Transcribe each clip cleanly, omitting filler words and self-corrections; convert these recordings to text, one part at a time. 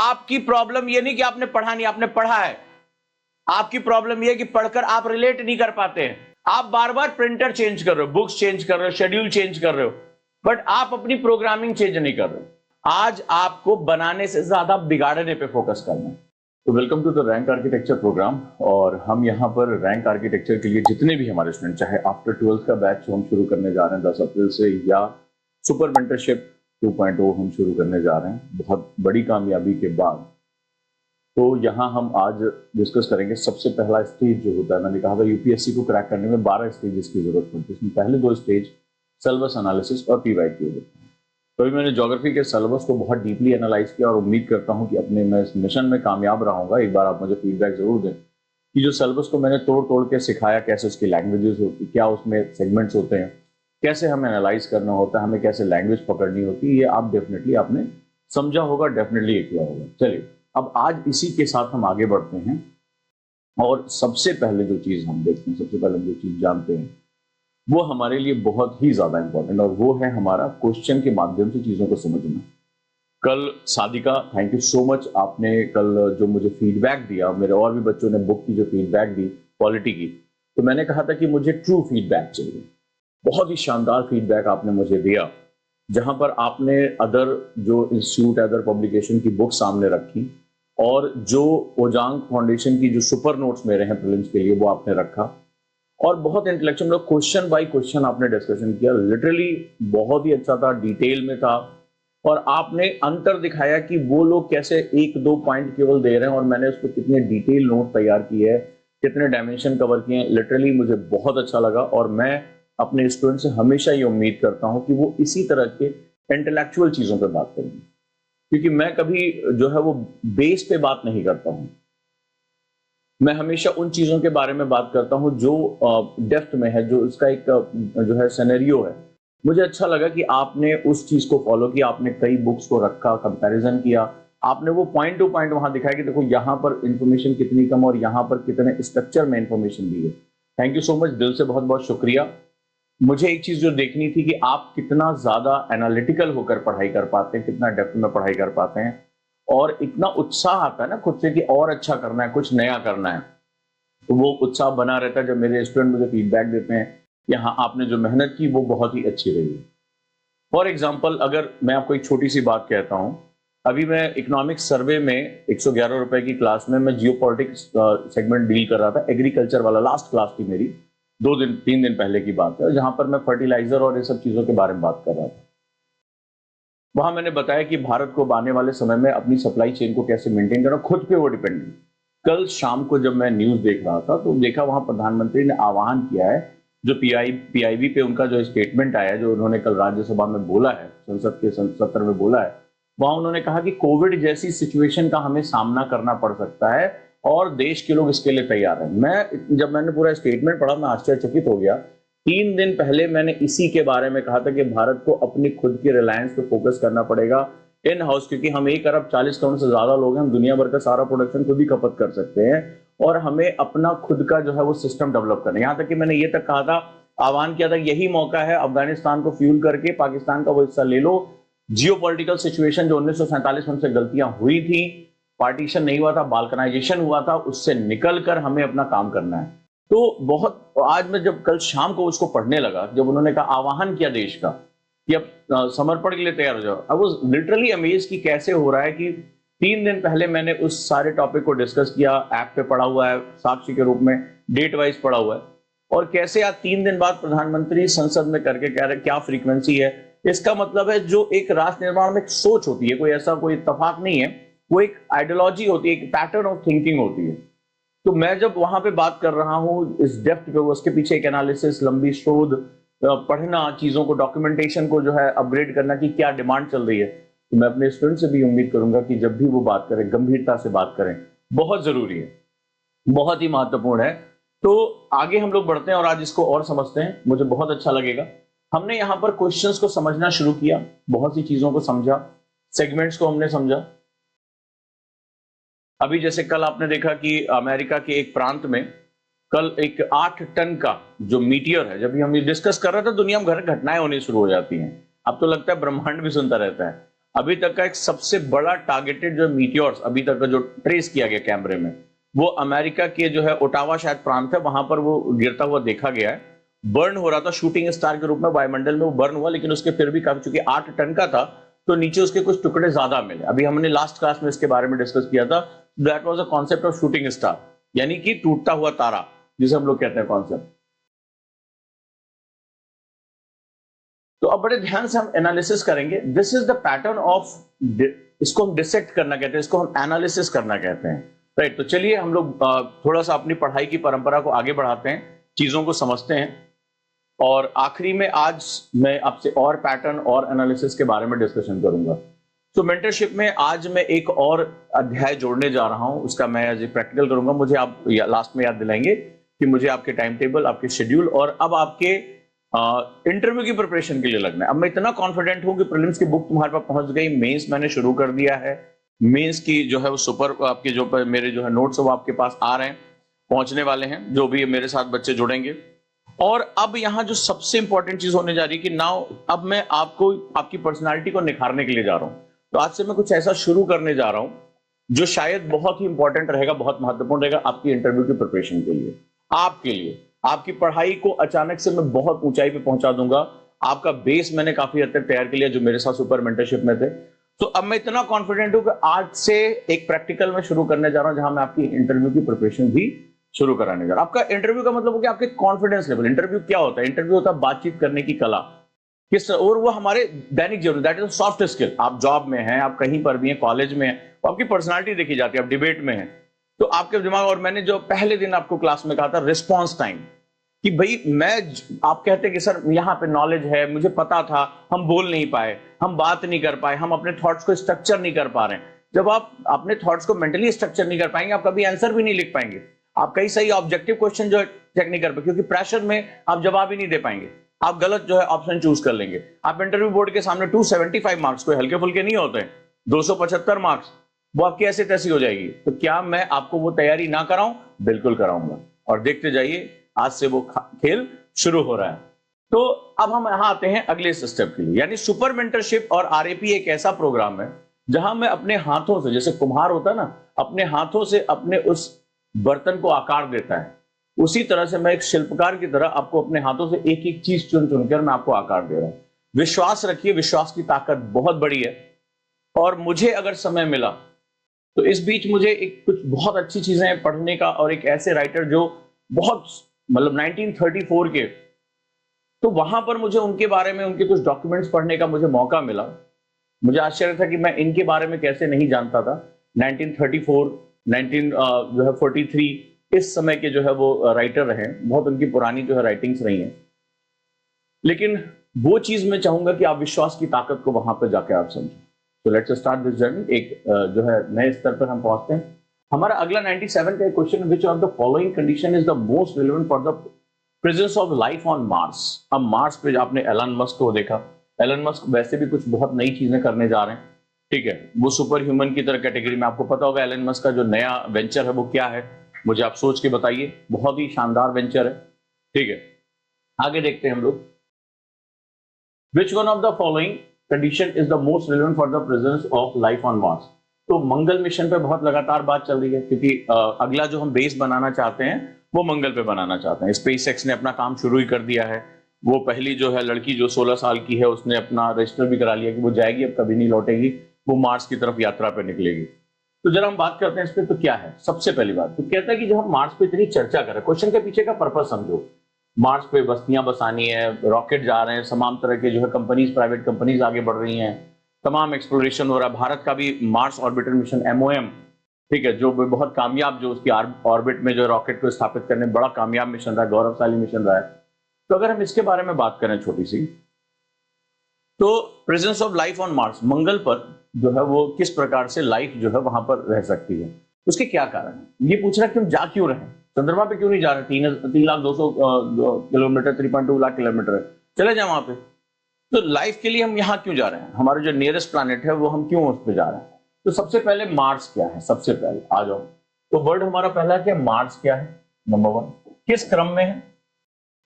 आपकी प्रॉब्लम ये नहीं कि आपने पढ़ा नहीं, आपने पढ़ा है। आपकी प्रॉब्लम ये है कि पढ़कर आप रिलेट नहीं कर पाते हैं। आप बार बार प्रिंटर चेंज कर रहे हो, बुक्स चेंज कर रहे हो, शेड्यूल चेंज कर रहे हो, बट आप अपनी प्रोग्रामिंग चेंज नहीं कर रहे हो। आज आपको बनाने से ज्यादा बिगाड़ने पे फोकस करना है। तो welcome to the rank architecture program. और हम यहाँ पर रैंक आर्किटेक्चर के लिए जितने भी हमारे स्टूडेंट, चाहे आफ्टर 12th का बैच हम शुरू करने जा रहे हैं 10 अप्रैल से, या सुपर मेंटरशिप 2.0 हम शुरू करने जा रहे हैं बहुत बड़ी कामयाबी के बाद, तो यहाँ हम आज डिस्कस करेंगे। सबसे पहला स्टेज जो होता है, मैंने कहा था यूपीएससी को क्रैक करने में 12 स्टेजेस की जरूरत पड़ती है। इसमें पहले 2 स्टेज सिलेबस एनालिसिस और पीवाईक्यू होते हैं। तो अभी मैंने ज्योग्राफी के सिलेबस को बहुत डीपली एनालाइज किया और उम्मीद करता हूँ कि अपने मैं इस मिशन में कामयाब रहूंगा। एक बार आप मुझे फीडबैक जरूर दें कि जो सिलेबस को मैंने तोड़ तोड़ के सिखाया, कैसे उसकी लैंग्वेजेस होती, क्या उसमें सेगमेंट्स होते हैं, कैसे हमें एनालाइज करना होता है, हमें कैसे लैंग्वेज पकड़नी होती है, ये आप डेफिनेटली आपने समझा होगा, डेफिनेटली किया होगा। चलिए अब आज इसी के साथ हम आगे बढ़ते हैं और सबसे पहले जो चीज हम देखते हैं, सबसे पहले जो चीज जानते हैं, वो हमारे लिए बहुत ही ज्यादा इंपॉर्टेंट, और वो है हमारा क्वेश्चन के माध्यम से चीजों को समझना। कल Sadiqa, thank you so much, आपने कल जो मुझे फीडबैक दिया, मेरे और भी बच्चों ने बुक की जो फीडबैक दी क्वालिटी की, तो मैंने कहा था कि मुझे ट्रू फीडबैक चाहिए। बहुत ही शानदार फीडबैक आपने मुझे दिया, जहां पर आपने अदर जो इंस्टीट्यूट, अदर पब्लिकेशन की बुक सामने रखी, और जो ओजांग फाउंडेशन की जो सुपर नोट्स मेरे हैं प्रीलिम्स के लिए, वो आपने रखा, और बहुत इंटेलेक्चुअल, मतलब क्वेश्चन बाय क्वेश्चन आपने डिस्कशन किया। लिटरली बहुत ही अच्छा था, डिटेल में था, और आपने अंतर दिखाया कि वो लोग कैसे 1-2 पॉइंट केवल दे रहे हैं और मैंने उस पर कितने डिटेल नोट तैयार किए हैं, कितने डायमेंशन कवर किए हैं। लिटरली मुझे बहुत अच्छा लगा, और मैं अपने स्टूडेंट से हमेशा ये उम्मीद करता हूं कि वो इसी तरह के इंटेलेक्चुअल चीजों पर बात करेंगे, क्योंकि मैं कभी जो है वो बेस पे बात नहीं करता हूं। मैं हमेशा उन चीजों के बारे में बात करता हूं जो डेप्थ में है, जो इसका एक जो है सिनेरियो है। मुझे अच्छा लगा कि आपने उस चीज को फॉलो किया, आपने कई बुक्स को रखा, कंपैरिजन किया, आपने वो पॉइंट टू पॉइंट वहां दिखाया कि देखो यहाँ पर इंफॉर्मेशन कितनी कम और यहाँ पर कितने स्ट्रक्चर में इंफॉर्मेशन दी है। थैंक यू सो मच, दिल से बहुत बहुत शुक्रिया। मुझे एक चीज जो देखनी थी कि आप कितना ज्यादा एनालिटिकल होकर पढ़ाई कर पाते हैं, कितना डेप्थ में पढ़ाई कर पाते हैं, और इतना उत्साह आता है ना खुद से कि और अच्छा करना है, कुछ नया करना है। तो वो उत्साह बना रहता है जब मेरे स्टूडेंट मुझे फीडबैक देते हैं कि हाँ, आपने जो मेहनत की वो बहुत ही अच्छी रही है। फॉर एग्जाम्पल, अगर मैं आपको एक छोटी सी बात कहता हूँ, अभी मैं इकोनॉमिक्स सर्वे में 111 रुपए की क्लास में मैं जियो पॉलिटिक्स सेगमेंट डील कर रहा था, एग्रीकल्चर वाला। लास्ट क्लास थी मेरी, 3 दिन पहले की बात है, जहां पर मैं फर्टिलाइजर और ये सब चीजों के बारे में बात कर रहा था। वहां मैंने बताया कि भारत को आने वाले समय में अपनी सप्लाई चेन को कैसे मेंटेन करना, खुद पे वो डिपेंडेंट। कल शाम को जब मैं न्यूज देख रहा था तो देखा वहां प्रधानमंत्री ने आह्वान किया है, जो पीआईबी पे उनका जो स्टेटमेंट आया है, जो उन्होंने कल राज्यसभा में बोला है, संसद के सत्र में बोला है, वहां उन्होंने कहा कि कोविड जैसी सिचुएशन का हमें सामना करना पड़ सकता है और देश के लोग इसके लिए तैयार हैं। जब मैंने पूरा स्टेटमेंट पढ़ा, मैं आश्चर्यचकित हो गया। 3 दिन पहले मैंने इसी के बारे में कहा था कि भारत को अपनी खुद की रिलायंस पे फोकस करना पड़ेगा इन हाउस, क्योंकि हम 1 अरब 40 करोड़ से ज्यादा लोग हैं, हम दुनिया भर का सारा प्रोडक्शन खुद ही खपत कर सकते हैं, और हमें अपना खुद का जो है वो सिस्टम डेवलप करना है। यहां तक कि मैंने ये तक कहा था, आह्वान किया था, यही मौका है, अफगानिस्तान को फ्यूल करके पाकिस्तान का वो हिस्सा ले लो। जियो पॉलिटिकल सिचुएशन जो 1947 में हमसे गलतियां हुई थी, पार्टीशन नहीं हुआ था, बाल्कनाइजेशन हुआ था, उससे निकल कर हमें अपना काम करना है। तो बहुत, आज मैं जब कल शाम को उसको पढ़ने लगा, जब उन्होंने कहा, आह्वान किया देश का कि अब समर्पण के लिए तैयार हो जाओ, आई वाज लिटरली अमेज कि कैसे हो रहा है कि 3 दिन पहले मैंने उस सारे टॉपिक को डिस्कस किया, ऐप पे पढ़ा हुआ है, साक्षी के रूप में डेट वाइज पढ़ा हुआ है, और कैसे आज 3 दिन बाद प्रधानमंत्री संसद में करके कह रहे क्या फ्रीक्वेंसी है। इसका मतलब है जो एक राष्ट्र निर्माण में एक सोच होती है, कोई ऐसा कोई इत्तेफाक नहीं है, वो एक आइडियोलॉजी होती है, एक पैटर्न ऑफ थिंकिंग होती है। तो मैं जब वहां पे बात कर रहा हूं इस डेप्थ पे, उसके पीछे एक एनालिसिस, लंबी शोध, पढ़ना, चीजों को, डॉक्यूमेंटेशन को जो है अपग्रेड करना कि क्या डिमांड चल रही है, तो मैं अपने स्टूडेंट से भी उम्मीद करूंगा कि जब भी वो बात करें, गंभीरता से बात करें। बहुत जरूरी है, बहुत ही महत्वपूर्ण है। तो आगे हम लोग बढ़ते हैं और आज इसको और समझते हैं, मुझे बहुत अच्छा लगेगा। हमने यहां पर क्वेश्चंस को समझना शुरू किया, बहुत सी चीजों को समझा, सेगमेंट्स को हमने समझा। अभी जैसे कल आपने देखा कि अमेरिका के एक प्रांत में कल एक 8 टन का जो मीटियर है, जब भी हम ये डिस्कस कर रहे थे, दुनिया में घर घटनाएं होनी शुरू हो जाती हैं। अब तो लगता है ब्रह्मांड भी सुनता रहता है। अभी तक का एक सबसे बड़ा टारगेटेड जो मीटियोर्स अभी तक का जो ट्रेस किया गया कैमरे में, वो अमेरिका के जो है ओटावा शायद प्रांत है, वहां पर वो गिरता हुआ देखा गया है। बर्न हो रहा था शूटिंग स्टार के रूप में, वायुमंडल में वो बर्न हुआ, लेकिन उसके फिर भी काफी, चूंकि 8 टन का था तो नीचे उसके कुछ टुकड़े ज्यादा मिले। अभी हमने लास्ट क्लास में इसके बारे में डिस्कस किया था। That was a concept of shooting star, यानी कि टूटता हुआ तारा, जिसे हम लोग कहते हैं कॉन्सेप्ट। तो अब बड़े ध्यान से हम एनालिसिस करेंगे। This is the pattern of, इसको हम डिसेक्ट करना कहते हैं, इसको हम एनालिसिस करना कहते हैं, राइट। तो चलिए हम लोग थोड़ा सा अपनी पढ़ाई की परंपरा को आगे बढ़ाते हैं, चीजों को समझते हैं, और आखिरी में आज मैं आपसे और पैटर्न और एनालिसिस के बारे में डिस्कशन करूंगा। तो मेंटरशिप में आज मैं एक और अध्याय जोड़ने जा रहा हूं, उसका मैं आज प्रैक्टिकल करूंगा। मुझे आप लास्ट में याद दिलाएंगे कि मुझे आपके टाइम टेबल, आपके शेड्यूल और अब आपके इंटरव्यू की प्रिपरेशन के लिए लगना है। अब मैं इतना कॉन्फिडेंट हूं कि प्रीलिम्स की बुक तुम्हारे पास पहुंच गई, मेंस मैंने शुरू कर दिया है, मेंस की जो है वो सुपर, आपके जो मेरे जो है नोट्स वो आपके पास आ रहे हैं, पहुंचने वाले हैं, जो भी मेरे साथ बच्चे जुड़ेंगे। और अब यहाँ जो सबसे इंपॉर्टेंट चीज होने जा रही है कि नाउ अब मैं आपको आपकी पर्सनालिटी को निखारने के लिए जा रहा हूं। तो आज से मैं कुछ ऐसा शुरू करने जा रहा हूं जो शायद बहुत ही इंपॉर्टेंट रहेगा, बहुत महत्वपूर्ण रहेगा आपकी इंटरव्यू की प्रिपरेशन के लिए, आपके लिए। आपकी पढ़ाई को अचानक से मैं बहुत ऊंचाई पे पहुंचा दूंगा। आपका बेस मैंने काफी हद तक तैयार कर लिया जो मेरे साथ सुपर मेंटरशिप में थे। तो अब मैं इतना कॉन्फिडेंट हूं कि आज से एक प्रैक्टिकल में शुरू करने जा रहा हूं, जहां मैं आपकी इंटरव्यू की प्रिपरेशन भी शुरू कराने जा रहा हूं। आपका इंटरव्यू का मतलब हो गया आपके कॉन्फिडेंस लेवल। इंटरव्यू क्या होता है? इंटरव्यू होता है बातचीत करने की कला, किस, और वो हमारे दैनिक जीवन, दैट इज सॉफ्ट स्किल। आप जॉब में हैं, आप कहीं पर भी हैं, कॉलेज में हैं, तो आपकी पर्सनालिटी देखी जाती है। आप डिबेट में हैं तो आपके दिमाग, और मैंने जो पहले दिन आपको क्लास में कहा था रिस्पॉन्स टाइम, कि भाई मैं, आप कहते कि सर यहाँ पे नॉलेज है, मुझे पता था, हम बोल नहीं पाए, हम बात नहीं कर पाए, हम अपने थॉट्स को स्ट्रक्चर नहीं कर पा रहे हैं। जब आप अपने थॉट्स को मेंटली स्ट्रक्चर नहीं कर पाएंगे, आप कभी आंसर भी नहीं लिख पाएंगे, आप कई सही ऑब्जेक्टिव क्वेश्चन जो चेक नहीं कर पाएंगे, क्योंकि प्रेशर में आप जवाब ही नहीं दे पाएंगे, आप गलत जो है ऑप्शन चूज कर लेंगे। आप इंटरव्यू बोर्ड के सामने 275 मार्क्स, कोई हल्के फुल्के नहीं होते, 275 मार्क्स, वो आपकी ऐसे तैसी हो जाएगी। तो क्या मैं आपको वो तैयारी ना कराऊं? बिल्कुल कराऊंगा, और देखते जाइए आज से वो खेल शुरू हो रहा है। तो अब हम यहां आते हैं अगले स्टेप के लिए, यानी सुपर मेंटरशिप और आरएपी एक ऐसा प्रोग्राम है जहां मैं अपने हाथों से, जैसे कुम्हार होता है ना, अपने हाथों से अपने उस बर्तन को आकार देता है, उसी तरह से मैं एक शिल्पकार की तरह आपको अपने हाथों से एक एक चीज चुन चुनकर मैं आपको आकार दे रहा हूं। विश्वास रखिए, विश्वास की ताकत बहुत बड़ी है। और मुझे अगर समय मिला तो इस बीच मुझे एक कुछ बहुत अच्छी चीजें पढ़ने का, और एक ऐसे राइटर जो बहुत, मतलब 1934 के, तो वहां पर मुझे उनके बारे में, उनके कुछ डॉक्यूमेंट्स पढ़ने का मुझे मौका मिला। मुझे आश्चर्य था कि मैं इनके बारे में कैसे नहीं जानता था। 1934, 19 जो है 43, इस समय के जो है वो राइटर रहे, बहुत उनकी पुरानी जो है राइटिंग्स रही हैं। लेकिन वो चीज मैं चाहूंगा कि आप विश्वास की ताकत को वहां पर जाके आप समझें। तो लेट्स स्टार्ट दिस जर्नी। एक जो है नए स्तर पर हम पहुंचते हैं। हमारा अगला 97 का question, which of the following condition is the most relevant for the presence of life on Mars. अब मार्स पे आपने एलन मस्क को देखा। एलन मस्क वैसे भी कुछ बहुत नई चीजें करने जा रहे हैं, ठीक है, वो सुपर ह्यूमन की तरह कैटेगरी में। आपको पता होगा एलन मस्क का जो नया वेंचर है वो क्या है, मुझे आप सोच के बताइए। बहुत ही शानदार वेंचर है, ठीक है। आगे देखते हैं हम लोग। Which one of the following condition is the most relevant for the presence of life on Mars. तो मंगल मिशन पे बहुत लगातार बात चल रही है, क्योंकि अगला जो हम बेस बनाना चाहते हैं वो मंगल पे बनाना चाहते हैं। स्पेसएक्स ने अपना काम शुरू ही कर दिया है। वो पहली जो है लड़की जो 16 साल की है, उसने अपना रजिस्टर भी करा लिया कि वो जाएगी, अब कभी नहीं लौटेगी, वो मार्स की तरफ यात्रा पे निकलेगी। तो जरा हम बात करते हैं इस पे। तो क्या है सबसे पहली बात, तो कहता है कि जब हम मार्स पे इतनी चर्चा करें, क्वेश्चन के पीछे का पर्पस समझो। मार्स पे बस्तियां बसानी है, रॉकेट जा रहे हैं, तमाम तरह के जो है कंपनीज, प्राइवेट कंपनीज आगे बढ़ रही हैं, तमाम एक्सप्लोरेशन हो रहा है। भारत का भी मार्स ऑर्बिटर मिशन MOM, ठीक है, जो बहुत कामयाब, जो उसकी ऑर्बिट में जो रॉकेट को स्थापित करने में बड़ा कामयाब मिशन रहा है, गौरवशाली मिशन रहा है। तो अगर हम इसके बारे में बात करें छोटी सी, तो presence of life on Mars, मंगल पर जो है वो किस प्रकार से लाइफ जो है वहां पर रह सकती है, उसके क्या कारण है। ये पूछ रहा है कि हम जा क्यों रहे, चंद्रमा पे क्यों नहीं जा रहे। 3,200 किलोमीटर, 3.2 लाख किलोमीटर है, चले जाए वहां पे। तो लाइफ के लिए हम यहाँ क्यों जा रहे हैं, हमारे जो नियरेस्ट प्लैनेट है वो हम क्यों उस पर जा रहे हैं। तो सबसे पहले मार्स क्या है, सबसे पहले आ जाओ। तो वर्ड हमारा पहला क्या, मार्स क्या है, नंबर 1, किस क्रम में है,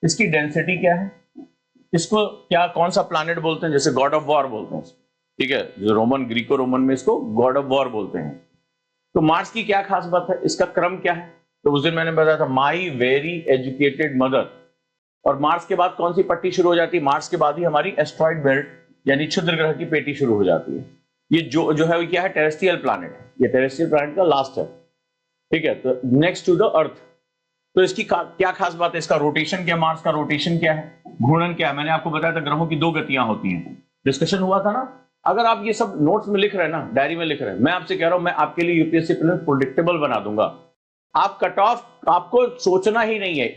इसकी डेंसिटी क्या है, इसको क्या, कौन सा प्लैनेट बोलते हैं, जैसे गॉड ऑफ वॉर बोलते हैं, ठीक है, जो रोमन ग्रीको रोमन में इसको गॉड ऑफ वॉर बोलते हैं। तो मार्स की क्या खास बात है, इसका क्रम क्या है? तो उस दिन मैंने बताया था माई वेरी एजुकेटेड मदर। और मार्स के बाद कौन सी पट्टी शुरू हो जाती है? मार्स के बाद ही हमारी एस्ट्रॉइड बेल्ट यानी क्षुद्र ग्रह की पेटी शुरू हो जाती है। ये जो है वो क्या है? टेरेस्ट्रियल प्लैनेट है। ये टेरेस्ट्रियल प्लैनेट का लास्ट है, ठीक है, तो नेक्स्ट टू द अर्थ। तो इसकी क्या खास बात है? इसका रोटेशन क्या, मार्स का रोटेशन क्या है, घूर्णन क्या है? मैंने आपको बताया था ग्रहों की 2 गतियां होती हैं, डिस्कशन हुआ था ना। अगर आप ये सब नोट्स में लिख रहे हैं ना, डायरी में लिख रहे हैं, मैं आपसे कह रहा हूं मैं आपके लिए यूपीएससी प्रीलिम्स प्रेडिक्टेबल बना दूंगा। आप कट ऑफ आपको सोचना ही नहीं है,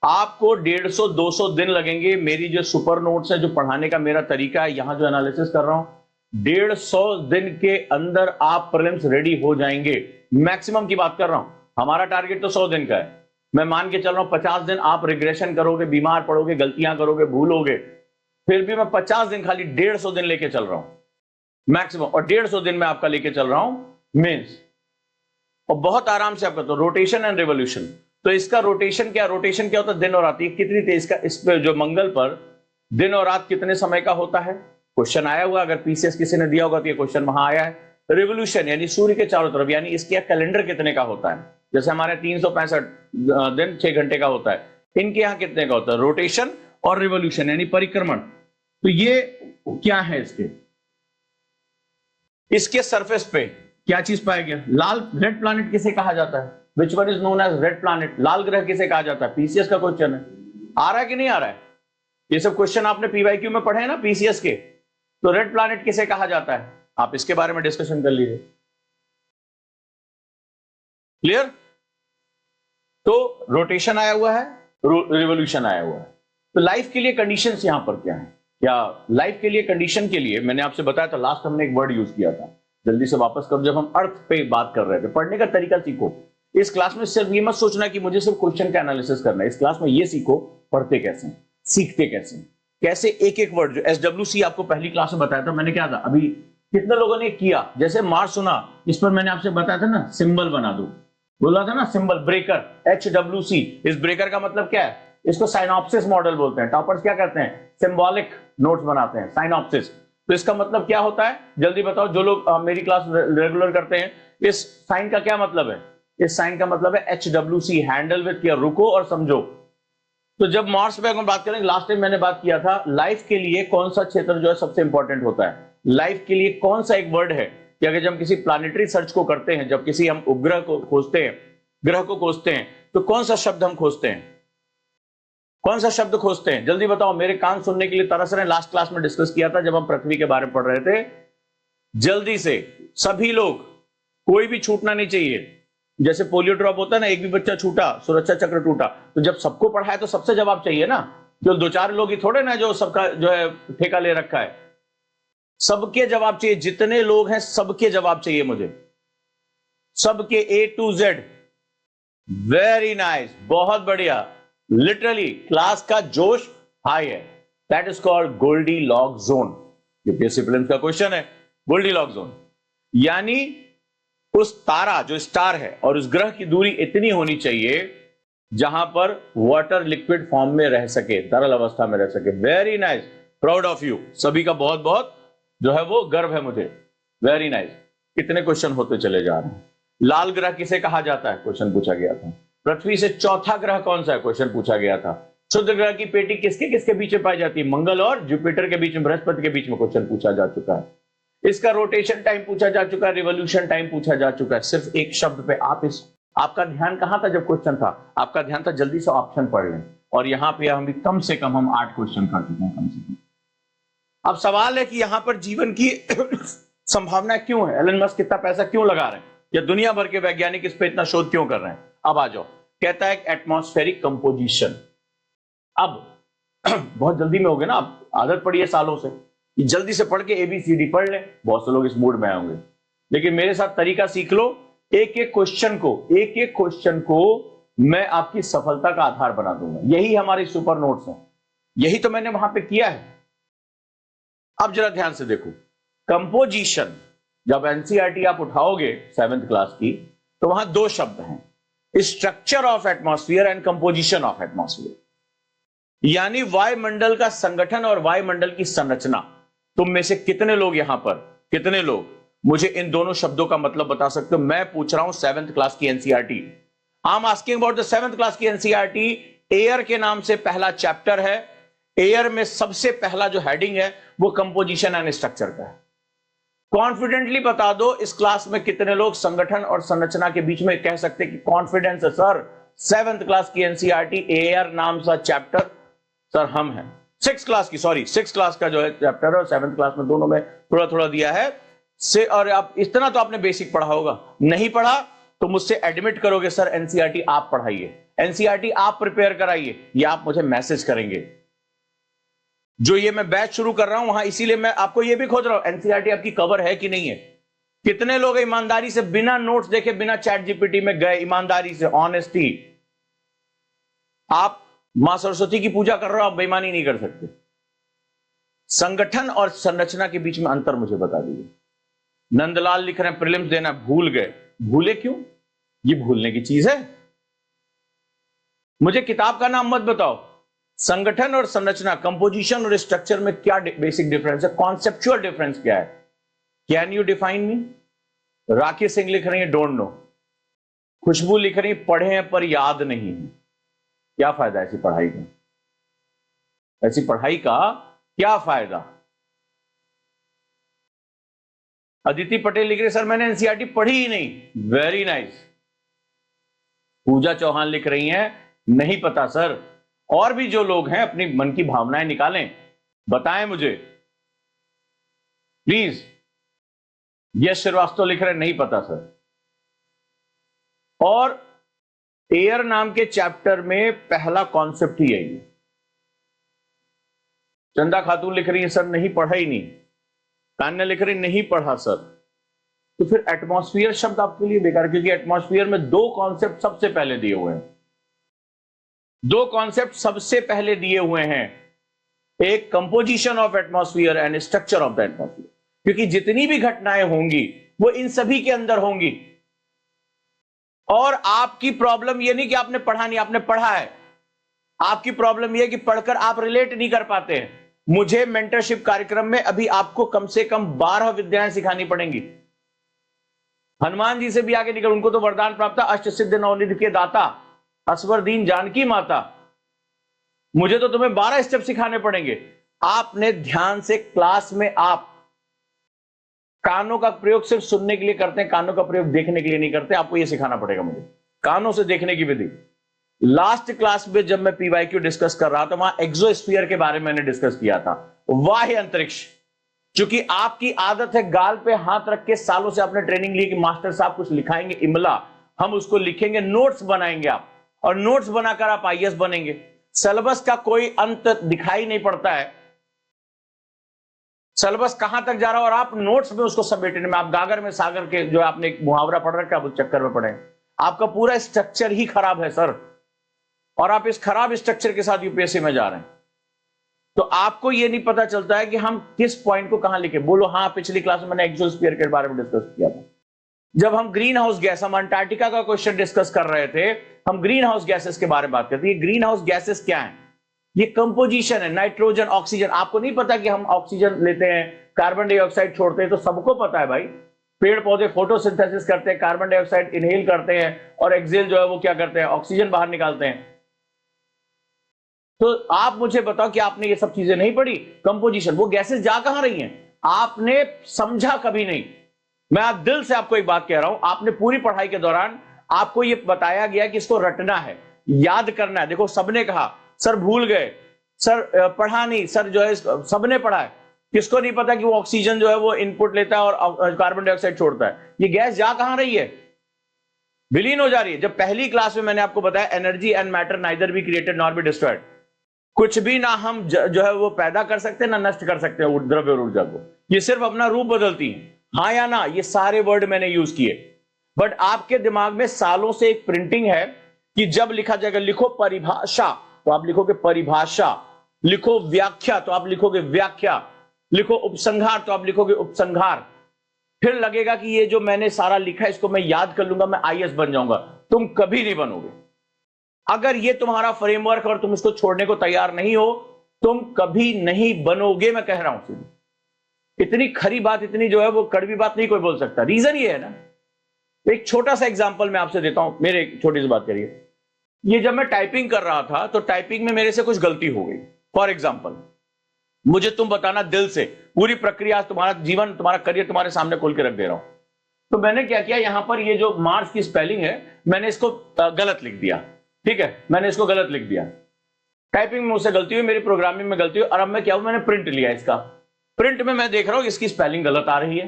आपको 150-200 दिन लगेंगे। मेरी जो सुपर नोट्स है, जो पढ़ाने का मेरा तरीका है, यहां जो एनालिसिस कर रहा हूं, 150 दिन के अंदर आप प्रीलिम्स रेडी हो जाएंगे। मैक्सिमम की बात कर रहा हूं, हमारा टारगेट तो 100 दिन का है। मैं मान के चल रहा हूं 50 दिन आप रिग्रेशन करोगे, बीमार पड़ोगे, गलतियां करोगे, भूलोगे, फिर भी मैं 50 दिन खाली 150 दिन लेके चल रहा हूं मैक्सिमम, और 150 दिन में आपका लेके चल रहा हूं मेंस, और बहुत आराम से आपका। तो रोटेशन एंड रिवोल्यूशन, तो इसका रोटेशन क्या होता है? दिन और रात कितनी तेज का, इस पे जो मंगल पर दिन और रात कितने समय का होता है? क्वेश्चन आया हुआ, अगर पीसीएस किसी ने दिया होगा तो ये क्वेश्चन वहां आया है। रिवोल्यूशन यानी सूर्य के चारों तरफ, यानी इसके कैलेंडर कितने का होता है? जैसे हमारे 365 दिन 6 घंटे का होता है, इनके यहां कितने का होता है? रोटेशन और रिवोल्यूशन यानी परिक्रमण। तो ये क्या है? इसके सरफेस पे क्या चीज पाया गया? लाल रेड प्लैनेट किसे कहा जाता है? Which one is known as red planet? लाल ग्रह किसे कहा जाता है? पीसीएस का क्वेश्चन है। आ रहा है कि नहीं आ रहा है? ये सब क्वेश्चन आपने पीवाईक्यू में पढ़े हैं ना पीसीएस के। तो रेड प्लैनेट किसे कहा जाता है? आप इसके बारे में डिस्कशन कर लीजिए। क्लियर? तो रोटेशन आया हुआ है, रिवोल्यूशन आया हुआ है। तो लाइफ के लिए कंडीशंस यहां पर क्या है? क्या लाइफ के लिए कंडीशन के लिए मैंने आपसे बताया था, लास्ट हमने एक वर्ड यूज किया था, जल्दी से वापस करो, जब हम अर्थ पे बात कर रहे थे। पढ़ने का तरीका सीखो। इस क्लास में सिर्फ ये मत सोचना कि मुझे सिर्फ क्वेश्चन का एनालिसिस करना है। इस क्लास में ये सीखो पढ़ते कैसे, सीखते कैसे, कैसे एक एक वर्ड। जो एसडब्ल्यूसी आपको पहली क्लास में बताया था, मैंने क्या था, अभी कितने लोगों ने किया? जैसे मार्स सुना, इस पर मैंने आपसे बताया था ना, सिंबल बना दो, बोला था ना, सिंबल ब्रेकर, HWC। इस ब्रेकर का मतलब क्या है? इसको साइनॉप्सिस मॉडल बोलते हैं। टॉपर्स क्या करते हैं? सिंबॉलिक नोट्स बनाते हैं, साइनॉप्सिस। तो इसका मतलब क्या होता है? जल्दी बताओ, जो लोग मेरी क्लास रेगुलर करते हैं। इस साइन का क्या मतलब है? इस साइन का मतलब है HWC, हैंडल विद केयर, रुको और समझो। तो जब मार्स पे हम बात करेंगे, लास्ट टाइम मैंने बात किया था, लाइफ के लिए कौन सा क्षेत्र जो है सबसे इंपॉर्टेंट होता है? लाइफ के लिए कौन सा एक वर्ड है कि अगर जब हम किसी प्लानिटरी सर्च को करते हैं, जब किसी हम उपग्रह को खोजते हैं, ग्रह को खोजते हैं, तो कौन सा शब्द हम खोजते हैं? कौन सा शब्द खोजते हैं? जल्दी बताओ, मेरे कान सुनने के लिए तरस रहे हैं। लास्ट क्लास में डिस्कस किया था जब हम पृथ्वी के बारे में पढ़ रहे थे। जल्दी से सभी लोग, कोई भी छूटना नहीं चाहिए। जैसे पोलियो ड्रॉप होता है ना, एक भी बच्चा छूटा सुरक्षा चक्र टूटा। तो जब सबको पढ़ाए तो सबसे जवाब चाहिए ना, जो 2-4 लोग ही थोड़े ना जो सबका जो है ठेका ले रखा है। सबके जवाब चाहिए, जितने लोग हैं सबके जवाब चाहिए मुझे, सबके A to Z। Very nice, बहुत बढ़िया। लिटरली क्लास का जोश हाई है। That is called Goldilocks zone. UPSC prelims का क्वेश्चन है, गोल्डी लॉग जोन यानी उस तारा जो स्टार है और उस ग्रह की दूरी इतनी होनी चाहिए जहां पर वाटर लिक्विड फॉर्म में रह सके, तरल अवस्था में रह सके। Very nice, proud of you. सभी का बहुत बहुत जो है वो गर्व है मुझे। Very nice. कितने क्वेश्चन होते चले जा रहे हैं। लाल ग्रह किसे कहा जाता है? क्वेश्चन पूछा गया था। पृथ्वी से चौथा ग्रह कौन सा है? क्वेश्चन पूछा गया था। क्षुद्र ग्रह की पेटी किसके किसके बीच में पाई जाती है? मंगल और जुपिटर के बीच में, बृहस्पति के बीच में। क्वेश्चन पूछा जा चुका है। इसका रोटेशन टाइम पूछा जा चुका है, रिवोल्यूशन टाइम पूछा जा चुका है। सिर्फ एक शब्द पे आपका ध्यान कहां था जब क्वेश्चन था? आपका ध्यान था जल्दी से ऑप्शन पढ़ लें। और यहां पे हम कम से कम 8 क्वेश्चन कर चुके हैं, कम से कम। अब सवाल है कि यहां पर जीवन की संभावना क्यों है? एलन मस्क इतना पैसा क्यों लगा रहे हैं? या दुनिया भर के वैज्ञानिक इस पे इतना शोध क्यों कर रहे हैं? अब आ जाओ। कहता है एटमॉस्फेरिक कंपोजिशन। अब बहुत जल्दी में हो गए ना, आप आदत पड़ी है सालों से, जल्दी से पढ़ के ABCD पढ़ ले। बहुत से लोग इस मूड में आए होंगे, लेकिन मेरे साथ तरीका सीख लो। एक एक क्वेश्चन को मैं आपकी सफलता का आधार बना दूंगा। यही हमारी सुपर नोट्स है, यही तो मैंने वहां पे किया है। अब जरा ध्यान से देखो, कंपोजिशन। जब एनसीईआरटी आप उठाओगे 7th क्लास की, तो वहां 2 शब्द हैं, structure of atmosphere and composition of atmosphere, यानी वायुमंडल का संगठन और वायुमंडल की संरचना। तुम में से कितने लोग यहां पर, कितने लोग मुझे इन दोनों शब्दों का मतलब बता सकते हो? मैं पूछ रहा हूं 7th क्लास की NCERT. I am asking about the 7th class की एनसीईआरटी। एयर के नाम से पहला चैप्टर है। एयर में सबसे पहला जो हेडिंग है वो कंपोजिशन एंड स्ट्रक्चर का है। कॉन्फिडेंटली बता दो इस क्लास में कितने लोग संगठन और संरचना के बीच में कह सकते कि कॉन्फिडेंस है सर 7th क्लास की एनसीईआरटी एयर नाम सा चैप्टर सर हम हैं। 6th क्लास की, सॉरी 6th क्लास का जो है चैप्टर है और 7th क्लास में दोनों में थोड़ा थोड़ा दिया है से। और आप इतना तो आपने बेसिक पढ़ा होगा, नहीं पढ़ा तो मुझसे एडमिट करोगे सर एनसीईआरटी आप पढ़ाइए, एनसीईआरटी आप प्रिपेयर कराइए, या आप मुझे मैसेज करेंगे। जो ये मैं बैच शुरू कर रहा हूं वहां, इसीलिए मैं आपको ये भी खोज रहा हूं एनसीईआरटी आपकी कवर है कि नहीं है। कितने लोग ईमानदारी से बिना नोट्स देखे बिना चैट जीपीटी में गए, ईमानदारी से, ऑनेस्टी। आप मां सरस्वती की पूजा कर रहे हो, आप बेईमानी नहीं कर सकते। संगठन और संरचना के बीच में अंतर मुझे बता दीजिए। नंदलाल लिख रहे हैं प्रीलिम्स देना भूल गए। भूले क्यों? ये भूलने की चीज है? मुझे किताब का नाम मत बताओ। संगठन और संरचना, कंपोजिशन और स्ट्रक्चर में क्या बेसिक डिफरेंस है, कॉन्सेप्चुअल डिफरेंस क्या है? Can you define me? Rakhi Singh लिख रही है डोंट नो। खुशबू लिख रही है पढ़े हैं पर याद नहीं है। क्या फायदा ऐसी पढ़ाई का? ऐसी पढ़ाई का क्या फायदा? अदिति पटेल लिख रही सर मैंने एनसीईआरटी पढ़ी ही नहीं। Very nice. पूजा चौहान लिख रही हैं नहीं पता सर। और भी जो लोग हैं अपनी मन की भावनाएं निकालें, बताएं मुझे प्लीज। यश श्रीवास्तव लिख रहे हैं नहीं पता सर। और एयर नाम के चैप्टर में पहला कॉन्सेप्ट ही यही है। चंदा खातून लिख रही है सर नहीं पढ़ा ही नहीं। तान्या लिख रही नहीं पढ़ा सर। तो फिर एटमॉस्फेयर शब्द आपके लिए बेकार, क्योंकि एटमॉस्फेयर में दो कॉन्सेप्ट सबसे पहले दिए हुए हैं। दो कॉन्सेप्ट सबसे पहले दिए हुए हैं, एक composition of atmosphere and structure of the atmosphere. क्योंकि जितनी भी घटनाएं होंगी वो इन सभी के अंदर होंगी। और आपकी प्रॉब्लम ये नहीं कि आपने पढ़ा नहीं, आपने पढ़ा है। आपकी प्रॉब्लम यह कि पढ़कर आप रिलेट नहीं कर पाते हैं। मुझे मेंटरशिप कार्यक्रम में अभी आपको कम से कम 12 विद्याएं सिखानी पड़ेंगी। हनुमान जी से भी आगे निकल, उनको तो वरदान प्राप्त था अष्ट सिद्ध नवनिधि के दाता, असवर दीन जानकी माता। मुझे तो तुम्हें 12 स्टेप सिखाने पड़ेंगे। आपने ध्यान से क्लास में, आप कानों का प्रयोग सिर्फ सुनने के लिए करते हैं, कानों का प्रयोग देखने के लिए नहीं करते। आपको यह सिखाना पड़ेगा मुझे, कानों से देखने की विधि। लास्ट क्लास में जब मैं पीवाईक्यू डिस्कस कर रहा था, वहां एक्सोस्फीयर के बारे में मैंने डिस्कस किया था, बाह्य अंतरिक्ष। क्योंकि आपकी आदत है गाल पे हाथ रख के, सालों से आपने ट्रेनिंग ली कि मास्टर साहब कुछ लिखाएंगे इमला, हम उसको लिखेंगे, नोट्स बनाएंगे आप, और नोट्स बनाकर आप आईएएस बनेंगे। सिलेबस का कोई अंत दिखाई नहीं पड़ता है। सिलेबस कहां तक जा रहा है और आप नोट्स में उसको समेटने में, आप गागर में सागर के जो आपने एक मुहावरा पढ़ रखा है उस चक्कर में पढ़े। आपका पूरा स्ट्रक्चर ही खराब है सर, और आप इस खराब स्ट्रक्चर के साथ यूपीएससी में जा रहे हैं। तो आपको यह नहीं पता चलता है कि हम किस पॉइंट को कहां लिखे। बोलो हाँ, पिछली क्लास में मैंने एक्सोस्फीयर के बारे में डिस्कस किया था। जब हम ग्रीन हाउस गैस, हम अंटार्कटिका का क्वेश्चन डिस्कस कर रहे थे, हम ग्रीन हाउस गैसेस के बारे में बात करते हैं। ग्रीन हाउस गैसेस क्या है? ये कंपोजिशन है, नाइट्रोजन, ऑक्सीजन। आपको नहीं पता कि हम ऑक्सीजन लेते हैं, कार्बन डाइऑक्साइड छोड़ते हैं, तो सबको पता है भाई। पेड़ पौधे फोटोसिंथेसिस करते हैं, कार्बन डाइऑक्साइड इनहेल करते हैं, और एक्सेल जो है वो क्या करते हैं, ऑक्सीजन बाहर निकालते हैं। तो आप मुझे बताओ कि आपने ये सब चीजें नहीं पढ़ी? कंपोजिशन, वो गैसेस जा कहां रही हैं? आपने समझा कभी नहीं। मैं आप दिल से आपको एक बात कह रहा हूं, आपने पूरी पढ़ाई के दौरान आपको ये बताया गया कि इसको रटना है, याद करना है। देखो सबने कहा सर भूल गए, सर पढ़ा नहीं, सर जो है सबने पढ़ा है। किसको नहीं पता कि वो ऑक्सीजन जो है वो इनपुट लेता है और कार्बन डाइऑक्साइड छोड़ता है। ये गैस जा कहां रही है? विलीन हो जा रही है। जब पहली क्लास में मैंने आपको बताया energy and matter neither be created nor be destroyed, कुछ भी ना हम जो है वो पैदा कर सकते हैं ना नष्ट कर सकते हैं द्रव्य और ऊर्जा को। ये सिर्फ अपना रूप बदलती है, हाँ या ना। ये सारे वर्ड मैंने यूज किए, बट आपके दिमाग में सालों से एक प्रिंटिंग है कि जब लिखा जाएगा, लिखो परिभाषा तो आप लिखोगे परिभाषा, लिखो व्याख्या तो आप लिखोगे व्याख्या, लिखो उपसंहार तो आप लिखोगे उपसंहार। फिर लगेगा कि ये जो मैंने सारा लिखा है इसको मैं याद कर लूंगा, मैं आईएएस बन जाऊंगा। तुम कभी नहीं बनोगे। अगर ये तुम्हारा फ्रेमवर्क और तुम इसको छोड़ने को तैयार नहीं हो, तुम कभी नहीं बनोगे, मैं कह रहा हूं सीधे। इतनी खरी बात, इतनी जो है वो कड़वी बात नहीं कोई बोल सकता। रीजन ये है ना, एक छोटा सा एग्जांपल मैं आपसे देता हूं, मेरे एक छोटी सी बात करिए। ये जब मैं टाइपिंग कर रहा था तो टाइपिंग में मेरे से कुछ गलती हो गई। फॉर एग्जांपल, मुझे तुम बताना दिल से, पूरी प्रक्रिया, तुम्हारा जीवन, तुम्हारा करियर तुम्हारे सामने खोल के रख दे रहा हूं। तो मैंने क्या किया, यहां पर ये जो मार्स की स्पेलिंग है, मैंने इसको गलत लिख दिया। ठीक है, मैंने इसको गलत लिख दिया। टाइपिंग में मुझसे गलती हुई, मेरी प्रोग्रामिंग में गलती हुई, और अब मैं क्या हूं, मैंने प्रिंट लिया इसका। प्रिंट में मैं देख रहा हूं इसकी स्पेलिंग गलत आ रही है,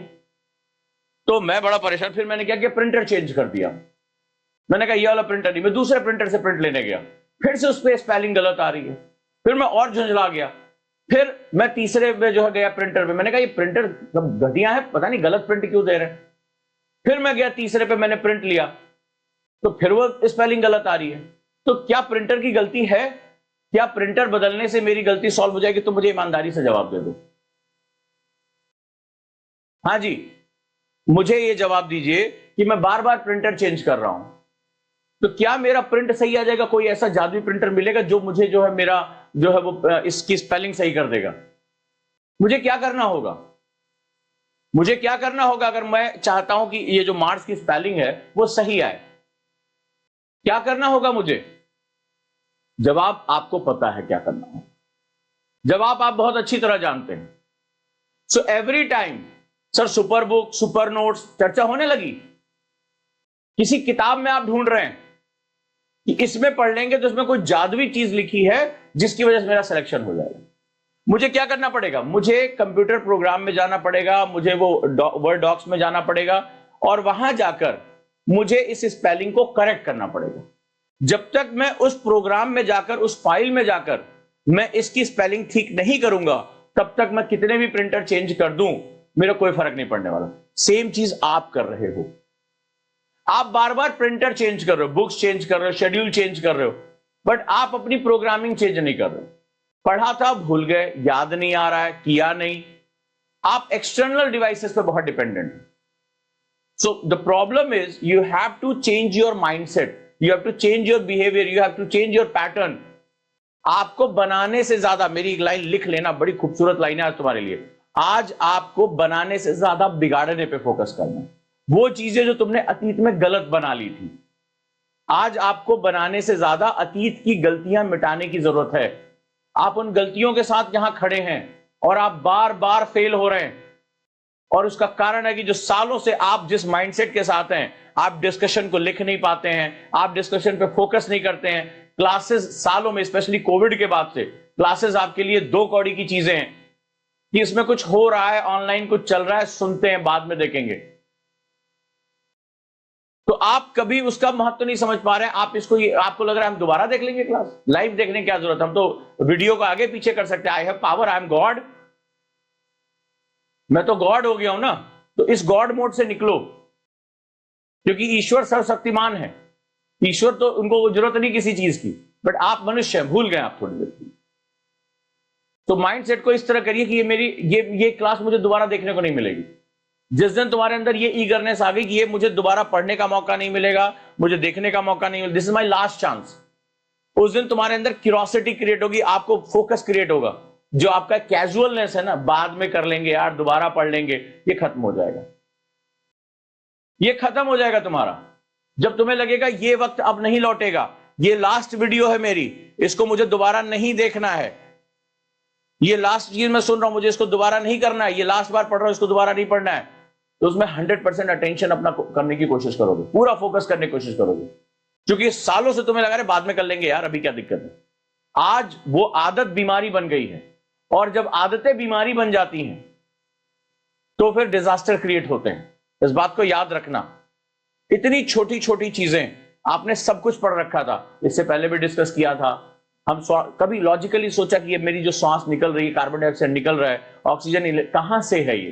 तो मैं बड़ा परेशान। फिर मैंने क्या किया, प्रिंटर चेंज कर दिया। मैंने कहा ये वाला प्रिंटर नहीं, मैं दूसरे प्रिंटर से प्रिंट लेने गया, फिर से उस पर स्पेलिंग गलत आ रही है। फिर मैं और झुंझला गया। फिर मैं तीसरे में जो है गया प्रिंटर पे, मैंने कहा ये प्रिंटर सब घटिया है, पता नहीं गलत प्रिंट क्यों दे रहे हैं। फिर मैं गया तीसरे पे, मैंने प्रिंट लिया, तो फिर वो स्पेलिंग गलत आ रही है। तो क्या प्रिंटर की गलती है? क्या प्रिंटर बदलने से मेरी गलती सॉल्व हो जाएगी? तो मुझे ईमानदारी से जवाब दे दो। हाँ जी, मुझे ये जवाब दीजिए कि मैं बार बार प्रिंटर चेंज कर रहा हूं, तो क्या मेरा प्रिंट सही आ जाएगा? कोई ऐसा जादुई प्रिंटर मिलेगा जो मुझे जो है मेरा जो है वो इसकी स्पेलिंग सही कर देगा? मुझे क्या करना होगा? मुझे क्या करना होगा अगर मैं चाहता हूं कि ये जो मार्स की स्पेलिंग है वो सही आए? क्या करना होगा मुझे? जवाब आपको पता है क्या करना होगा, जवाब आप बहुत अच्छी तरह जानते हैं। So every time, sir super book, super notes चर्चा होने लगी, किसी किताब में आप ढूंढ रहे हैं कि इसमें पढ़ लेंगे तो इसमें कोई जादुई चीज लिखी है जिसकी वजह से मेरा सिलेक्शन हो जाएगा। मुझे क्या करना पड़ेगा? मुझे कंप्यूटर प्रोग्राम में जाना पड़ेगा, मुझे वो वर्ड डॉक्स में जाना पड़ेगा, और वहां जाकर मुझे इस स्पेलिंग को करेक्ट करना पड़ेगा। जब तक मैं उस प्रोग्राम में जाकर, उस फाइल में जाकर मैं इसकी स्पेलिंग ठीक नहीं करूंगा, तब तक मैं कितने भी प्रिंटर चेंज कर दूं, मेरा कोई फर्क नहीं पड़ने वाला। सेम चीज आप कर रहे हो। आप बार बार प्रिंटर चेंज कर रहे हो, बुक्स चेंज कर रहे हो, शेड्यूल चेंज कर रहे हो, बट आप अपनी प्रोग्रामिंग चेंज नहीं कर रहे हो। पढ़ा था, भूल गए, याद नहीं आ रहा है, किया नहीं। आप एक्सटर्नल डिवाइसेस पे बहुत डिपेंडेंट हैं। So the problem is you have to change your mindset, you have to change your behaviour, you have to change your pattern. आपको बनाने से ज्यादा, मेरी एक लाइन लिख लेना, बड़ी खूबसूरत लाइन है आज तुम्हारे लिए, आज आपको बनाने से ज्यादा बिगाड़ने पे फोकस करना है। वो चीजें जो तुमने अतीत में गलत बना ली थी, आज आपको बनाने से ज्यादा अतीत की गलतियां मिटाने की जरूरत है। आप उन गलतियों के साथ यहां खड़े हैं और आप बार बार फेल हो रहे हैं, और उसका कारण है कि जो सालों से आप जिस माइंडसेट के साथ हैं, आप डिस्कशन को लिख नहीं पाते हैं, आप डिस्कशन पे फोकस नहीं करते हैं। क्लासेस सालों में, स्पेशली कोविड के बाद से, क्लासेस आपके लिए दो कौड़ी की चीजें हैं कि इसमें कुछ हो रहा है, ऑनलाइन कुछ चल रहा है, सुनते हैं, बाद में देखेंगे। तो आप कभी उसका महत्व नहीं समझ पा रहे हैं। आप इसको, आपको लग रहा है हम दोबारा देख लेंगे क्लास, लाइव देखने की क्या जरूरत है, हम तो वीडियो को आगे पीछे कर सकते हैं। I have power, I am God, मैं तो गॉड हो गया हूं ना। तो इस गॉड मोड से निकलो, क्योंकि ईश्वर सर्वशक्तिमान है। ईश्वर तो उनको जरूरत नहीं किसी चीज की, बट आप मनुष्य हैं, भूल गए आप थोड़ी देर की। तो माइंडसेट को इस तरह करिए कि ये क्लास मुझे दोबारा देखने को नहीं मिलेगी। जिस दिन तुम्हारे अंदर ये ईगरनेस आ गई कि ये मुझे दोबारा पढ़ने का मौका नहीं मिलेगा, मुझे देखने का मौका नहीं मिलेगा, this is my last chance, उस दिन तुम्हारे अंदर क्यूरियोसिटी क्रिएट होगी, आपको फोकस क्रिएट होगा। जो आपका कैजुअलनेस है ना, बाद में कर लेंगे यार, दोबारा पढ़ लेंगे, ये खत्म हो जाएगा। ये खत्म हो जाएगा तुम्हारा। जब तुम्हें लगेगा ये वक्त अब नहीं लौटेगा, ये लास्ट वीडियो है मेरी, इसको मुझे दोबारा नहीं देखना है, ये लास्ट चीज मैं सुन रहा हूं, मुझे इसको दोबारा नहीं करना है, ये लास्ट बार पढ़ रहा हूं, इसको दोबारा नहीं पढ़ना है, तो उसमें 100% अटेंशन अपना करने की कोशिश करोगे, पूरा फोकस करने की कोशिश करोगे। क्योंकि सालों से तुम्हें लगा रहा है बाद में कर लेंगे यार, अभी क्या दिक्कत है। आज वो आदत बीमारी बन गई है, और जब आदतें बीमारी बन जाती हैं तो फिर डिजास्टर क्रिएट होते हैं। इस बात को याद रखना। इतनी छोटी छोटी चीजें, आपने सब कुछ पढ़ रखा था, इससे पहले भी डिस्कस किया था। हम कभी लॉजिकली सोचा कि ये मेरी जो सांस निकल रही है, कार्बन डाइऑक्साइड निकल रहा है, ऑक्सीजन कहां से है, ये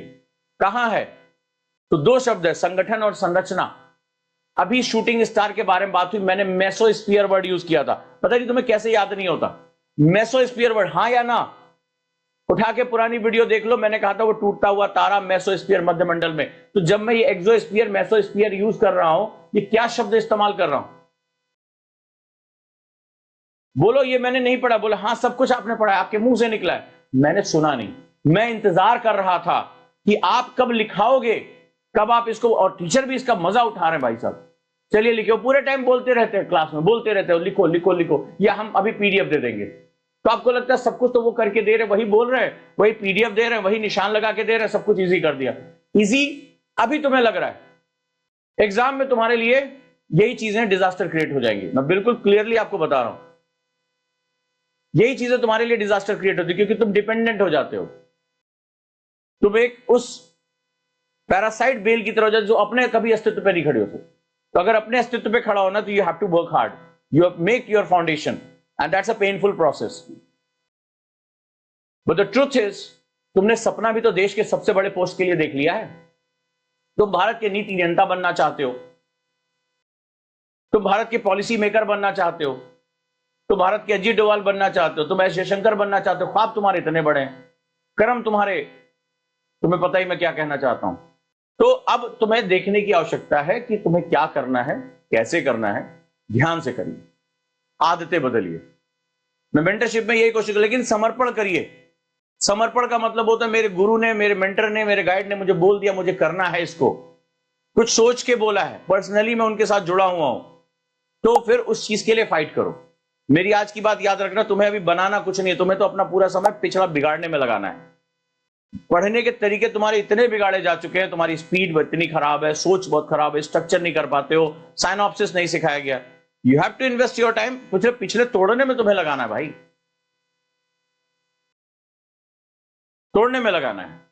कहां है? तो दो शब्द है, संगठन और संरचना। अभी शूटिंग स्टार के बारे में बात हुई, मैंने मेसोस्फीयर वर्ड यूज किया था, पता नहीं तुम्हें कैसे याद नहीं होता मेसोस्फीयर वर्ड, हाँ या ना? उठा के पुरानी वीडियो देख लो, मैंने कहा था वो टूटता हुआ तारा मेसोस्फीयर मध्यमंडल में। तो जब मैं ये एक्सोस्फीयर मेसोस्फीयर यूज कर रहा हूं, ये क्या शब्द इस्तेमाल कर रहा हूं? बोलो ये मैंने नहीं पढ़ा, बोला हाँ सब कुछ आपने पढ़ा है, आपके मुंह से निकला है। मैंने सुना नहीं, मैं इंतजार कर रहा था कि आप कब लिखाओगे, कब आप इसको, और टीचर भी इसका मजा उठा रहे हैं भाई साहब। चलिए लिखो, पूरे टाइम बोलते रहते हैं क्लास में, बोलते रहते हो लिखो लिखो लिखो, या हम अभी पीडीएफ दे देंगे। तो आपको लगता है सब कुछ तो वो करके दे रहे, वही बोल रहे हैं, वही पीडीएफ दे रहे हैं, वही निशान लगा के दे रहे हैं, सब कुछ इजी कर दिया। इजी अभी तुम्हें लग रहा है, एग्जाम में तुम्हारे लिए यही चीजें डिजास्टर क्रिएट हो जाएंगी। मैं बिल्कुल क्लियरली आपको बता रहा हूं, यही चीजें तुम्हारे लिए डिजास्टर क्रिएट होती है, क्योंकि तुम डिपेंडेंट हो जाते हो। तुम एक उस पैरासाइट बेल की तरह जो अपने कभी अस्तित्व पे नहीं खड़े हो सकते। तो अगर अपने अस्तित्व पे खड़ा होना, तो you have to work hard, you make your foundation, and that's a painful process. But the truth is, तुमने सपना भी तो देश के सबसे बड़े पोस्ट के लिए देख लिया है। तुम भारत के नीति नियंता बनना चाहते हो, तुम भारत के पॉलिसी मेकर बनना चाहते हो, तुम भारत के अजीत डोवाल बनना चाहते हो, तुम एस जयशंकर बनना चाहते हो। ख्वाब तुम्हारे इतने बड़े हैं, कर्म तुम्हारे, तुम्हें पता ही मैं क्या कहना चाहता हूं। तो अब तुम्हें देखने की आवश्यकता है कि तुम्हें क्या करना है, कैसे करना है। ध्यान से करिए, आदतें बदलिए। मैं मेंटरशिप में यही कोशिश, लेकिन समर्पण करिए। समर्पण का मतलब होता है मेरे गुरु ने, मेरे मेंटर ने, मेरे गाइड ने मुझे बोल दिया मुझे करना है इसको, कुछ सोच के बोला है, पर्सनली मैं उनके साथ जुड़ा हुआ हूं, तो फिर उस चीज के लिए फाइट करो। मेरी आज की बात याद रखना, तुम्हें अभी बनाना कुछ नहीं है, तुम्हें तो अपना पूरा समय पिछड़ा बिगाड़ने में लगाना है। पढ़ने के तरीके तुम्हारे इतने बिगाड़े जा चुके हैं, तुम्हारी स्पीड इतनी खराब है, सोच बहुत खराब है, स्ट्रक्चर नहीं कर पाते हो, साइनॉप्सिस नहीं सिखाया गया। You have to invest your time, पिछले तोड़ने में तुम्हें लगाना है भाई, तोड़ने में लगाना है।